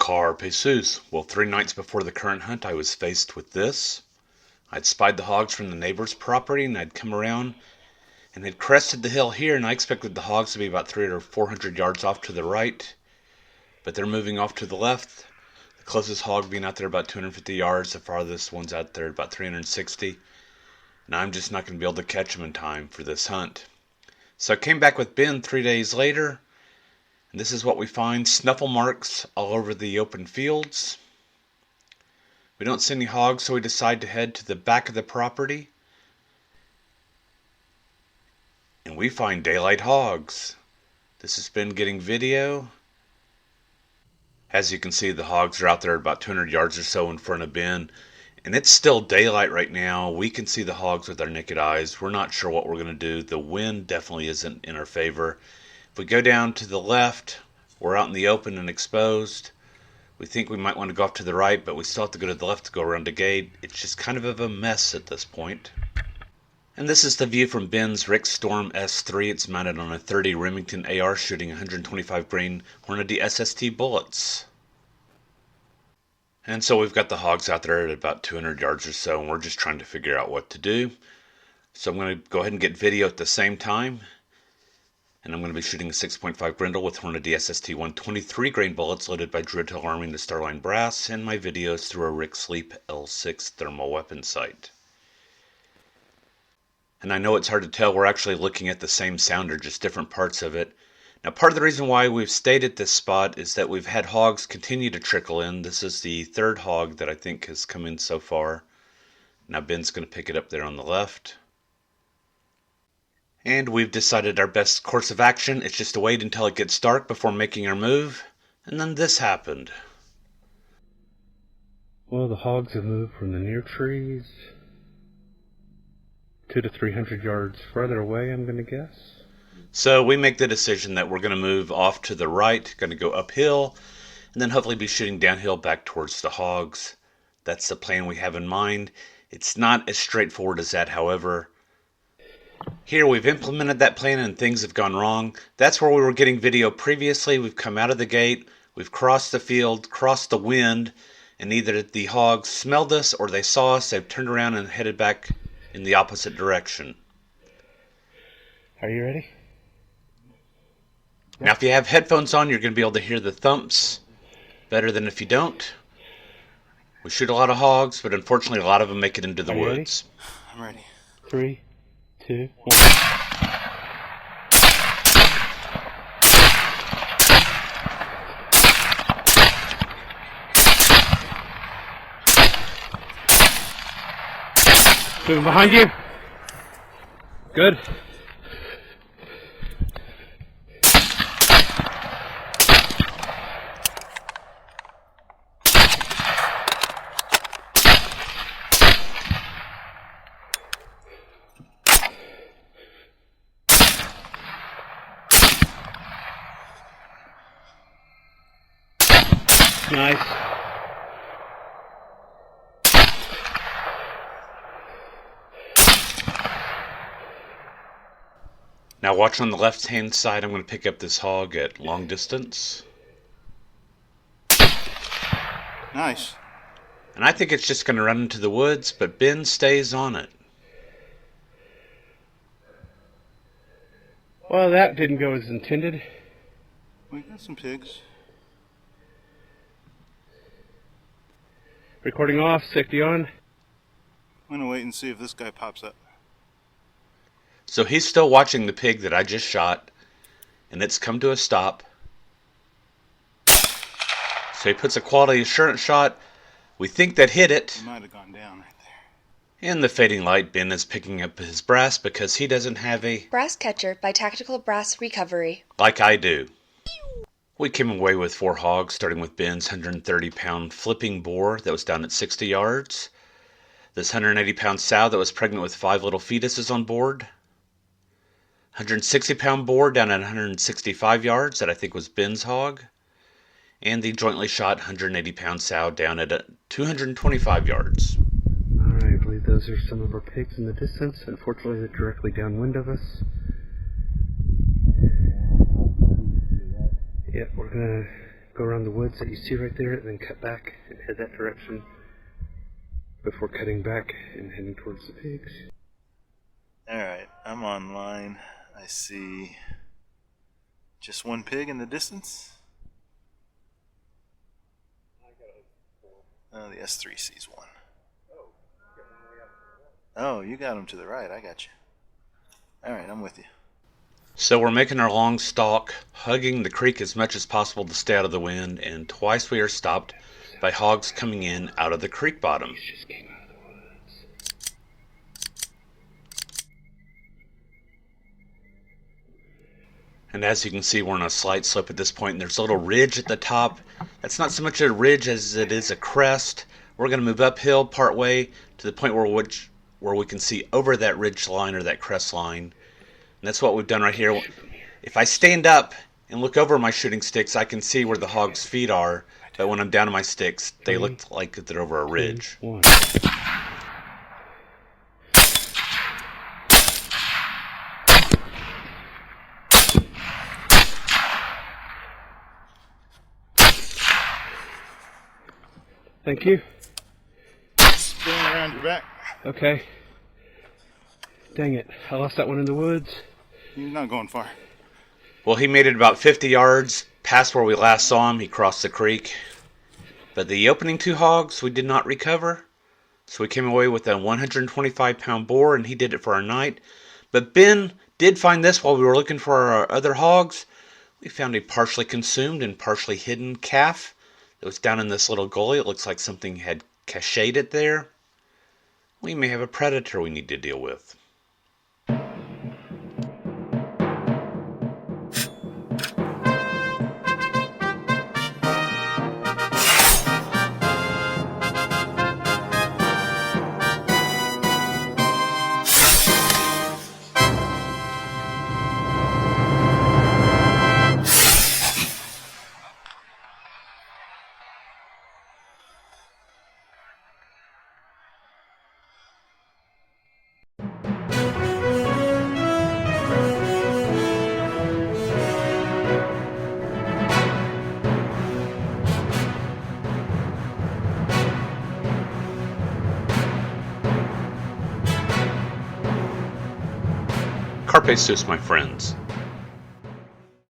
Carpe Jesus. Well, 3 nights before the current hunt, I was faced with this. I'd spied the hogs from the neighbor's property, and I'd come around and had crested the hill here, and I expected the hogs to be about 300 or 400 yards off to the right, but they're moving off to the left. The closest hog being out there about 250 yards, the farthest one's out there about 360, and I'm just not going to be able to catch them in time for this hunt. So I came back with Ben 3 days later, and this is what we find: snuffle marks all over the open fields. We don't see any hogs, so we decide to head to the back of the property. And we find daylight hogs. This has been getting video. As you can see, the hogs are out there about 200 yards or so in front of Ben. And it's still daylight right now. We can see the hogs with our naked eyes. We're not sure what we're going to do. The wind definitely isn't in our favor. If we go down to the left, we're out in the open and exposed. We think we might want to go off to the right, but we still have to go to the left to go around the gate. It's just kind of a mess at this point. And this is the view from Ben's Rick Storm S3. It's mounted on a 30 Remington AR shooting 125 grain Hornady SST bullets. And so we've got the hogs out there at about 200 yards or so, and we're just trying to figure out what to do. So I'm going to go ahead and get video at the same time. And I'm going to be shooting a 6.5 Grendel with Hornady SST 123 grain bullets loaded by Dreadtail Army to Starline Brass, and my videos through a Rick Sleep L6 thermal weapon sight. And I know it's hard to tell, we're actually looking at the same sounder, just different parts of it. Now, part of the reason why we've stayed at this spot is that we've had hogs continue to trickle in. This is the third hog that I think has come in so far. Now Ben's going to pick it up there on the left. And we've decided our best course of action is just to wait until it gets dark before making our move. And then this happened. Well, the hogs have moved from the near trees 200 to 300 yards further away, I'm going to guess. So we make the decision that we're going to move off to the right, going to go uphill, and then hopefully be shooting downhill back towards the hogs. That's the plan we have in mind. It's not as straightforward as that, however. Here we've implemented that plan and things have gone wrong. That's where we were getting video previously. We've come out of the gate, we've crossed the field, crossed the wind, and either the hogs smelled us or they saw us. They've turned around and headed back in the opposite direction. Are you ready? Now if you have headphones on, you're going to be able to hear the thumps better than if you don't. We shoot a lot of hogs, but unfortunately a lot of them make it into the woods. I'm ready. 3, 2, 1. Moving behind you. Good. Nice. Now watch on the left hand side. I'm going to pick up this hog at long distance. Nice. And I think it's just going to run into the woods, but Ben stays on it. Well, that didn't go as intended. We got some pigs. Recording off, safety on. I'm gonna wait and see if this guy pops up. So he's still watching the pig that I just shot, and it's come to a stop. So he puts a quality assurance shot. We think that hit it. He might have gone down right there. In the fading light, Ben is picking up his brass because he doesn't have a brass catcher by Tactical Brass Recovery, like I do. We came away with 4 hogs, starting with Ben's 130-pound flipping boar that was down at 60 yards. This 180-pound sow that was pregnant with 5 little fetuses on board. 160-pound boar down at 165 yards that I think was Ben's hog. And the jointly shot 180-pound sow down at 225 yards. Alright, I believe those are some of our pigs in the distance. Unfortunately, they're directly downwind of us. Yep, we're gonna go around the woods that you see right there, and then cut back and head that direction before cutting back and heading towards the pigs. Alright, I'm online. I see just one pig in the distance. Oh, the S3 sees one. Oh, you got him to the right. I got you. Alright, I'm with you. So we're making our long stalk, hugging the creek as much as possible to stay out of the wind, and twice we are stopped by hogs coming in out of the creek bottom. Just came out of the woods. And as you can see, we're on a slight slope at this point, and there's a little ridge at the top. That's not so much a ridge as it is a crest. We're going to move uphill part way to the point where we can see over that ridge line or that crest line. And that's what we've done right here. If I stand up and look over my shooting sticks, I can see where the hog's feet are. But when I'm down on my sticks, they look like they're over a ridge. 1. Thank you. Spin around your back. Okay. Dang it. I lost that one in the woods. He's not going far. Well, he made it about 50 yards past where we last saw him. He crossed the creek. But the opening 2 hogs we did not recover. So we came away with a 125-pound boar, and he did it for our night. But Ben did find this while we were looking for our other hogs. We found a partially consumed and partially hidden calf. It was down in this little gully. It looks like something had cached it there. We may have a predator we need to deal with. Carpe sus, my friends.